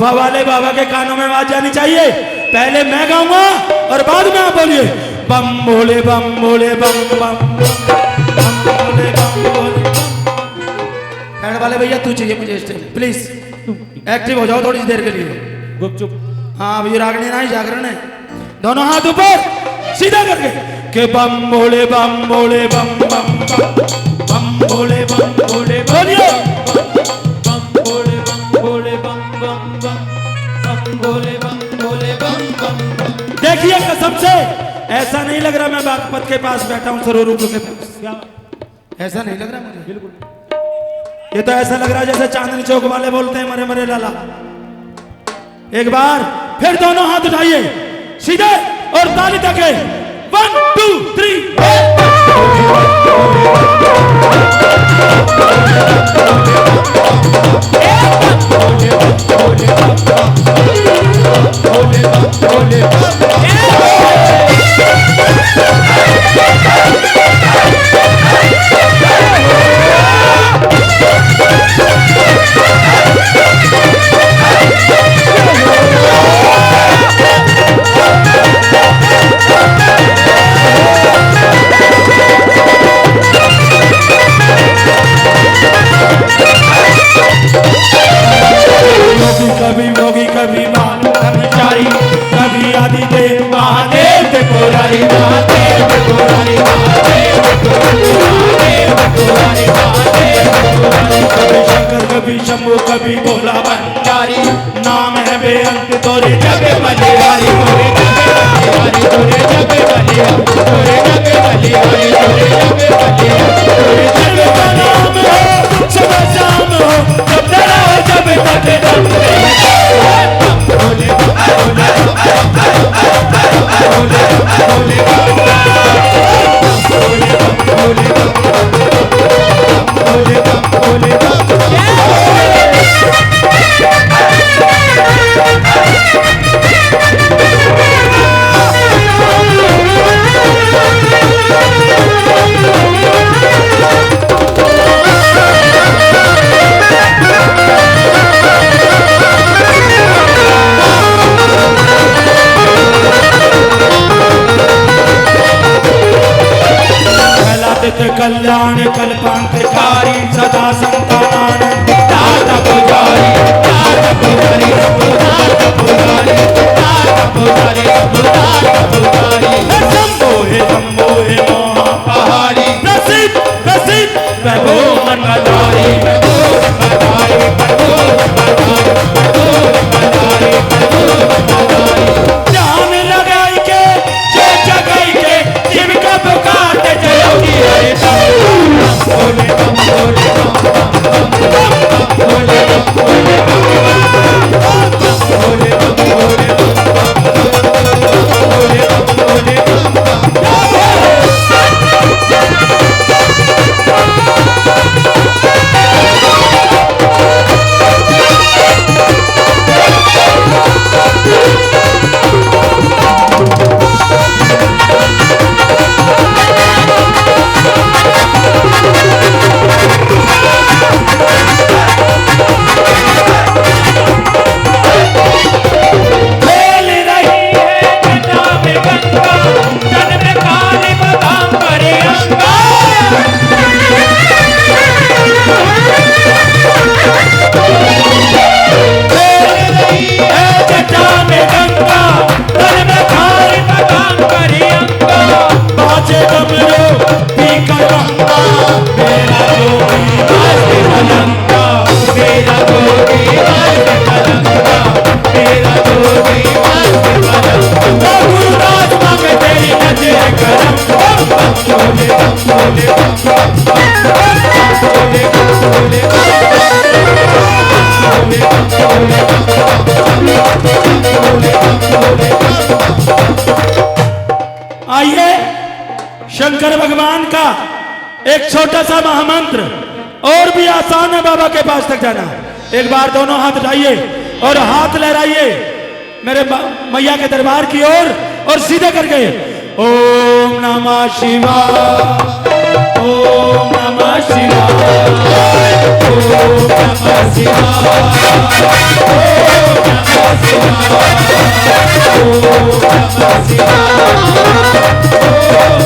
गुफा वाले बाबा के कानों में आवाज जानी चाहिए। पहले मैं गाऊंगा और बाद में आप बोलिए बम भोले बम भोले बम बम बम भोले बम भोले। बैंड वाले भैया तू चाहिए मुझे स्टेज प्लीज, एक्टिव हो जाओ थोड़ी देर के लिए। गुपचुप। हाँ अभी रागनी ना ही जागरण है। दोनों हाथ ऊपर सीधा करके के बम भोले बम भोले बम बम बम बम भोले बम भोले बोलिए बम भोले बम भोले बम बम बम बम भोले बम भोले बम बम बम। देखिए कसम से ऐसा नहीं लग रहा मैं बागपत के पास बैठा हूँ, सरोवर के पास। क्या ऐसा नहीं लग रहा मुझे बिल्कुल। ये तो ऐसा लग रहा है जैसे चांदनी चौक वाले बोलते हैं मरे मरे लाला। एक बार फिर दोनों हाथ उठाइए सीधे और ताली तके 1 2 3 कभी मोगी कभी मान कभी चारी कभी आदि देव महादेव त्रिपुरारी महादेव त्रिपुरारी महादेव त्रिपुरारी कभी शंकर कभी शंभू कभी भोला भंडारी नाम है बेअंत तोरे जगे बलिहारी तोरे जगे बलिहारी तोरे जगे बलिहारी तोरे जगे बलिहारी तोरे जगे का नाम हो सुबह शाम हो जब तेरा हो जब तक दम कल्याण कल्पांतकारी सदा संतान दाता पुजारी दाता पुजारी दाता पुजारी दाता पुजारी दाता पुजारी शंभो हे मोहा पहाड़ी प्रसिद्ध प्रसिद्ध प्रभु मनमदारी प्रभु मनमदारी प्रभु मनमदारी प्रभु मनमदारी ध्यान लगाई के जो जगाई के जीविका पुकारते जयोगी हरे भोले बम भोले बम भोले बम भोले बम भोले बम भोले बम भोले आइए शंकर भगवान का एक छोटा सा महामंत्र और भी आसान है बाबा के पास तक जाना। एक बार दोनों हाथ उठाइए और हाथ लहराइए मेरे मैया के दरबार की ओर और सीधे करके ओम नमः शिवाय। ओम नमः शिवाय ओम नमः शिवाय ओम नमः शिवाय ओम नमः शिवाय ओम नमः शिवाय